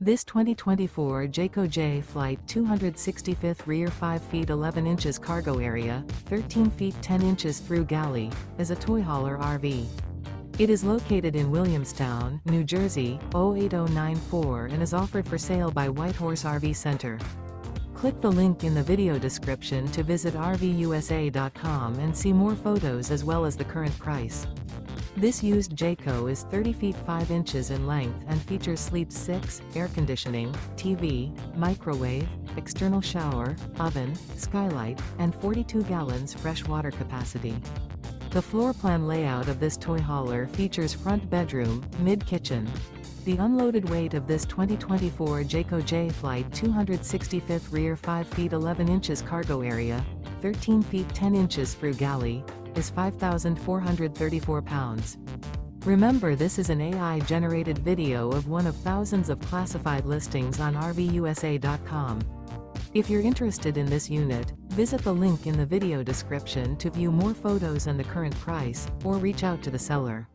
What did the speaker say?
This 2024 Jayco Jay Flight 265th rear 5 feet 11 inches cargo area, 13 feet 10 inches through Galley, is a toy hauler RV. It is located in Williamstown, New Jersey, 08094 and is offered for sale by Whitehorse RV Center. Click the link in the video description to visit RVUSA.com and see more photos as well as the current price. This used Jayco is 30 feet 5 inches in length and features sleep 6, air conditioning, TV, microwave, external shower, oven, skylight, and 42 gallons fresh water capacity. The floor plan layout of this toy hauler features front bedroom, mid-kitchen. The unloaded weight of this 2024 Jayco Jay Flight 265th rear 5 feet 11 inches cargo area, 13 feet 10 inches through Galley, is 5,434 pounds. Remember, this is an AI-generated video of one of thousands of classified listings on RVUSA.com. If you're interested in this unit, visit the link in the video description to view more photos and the current price, or reach out to the seller.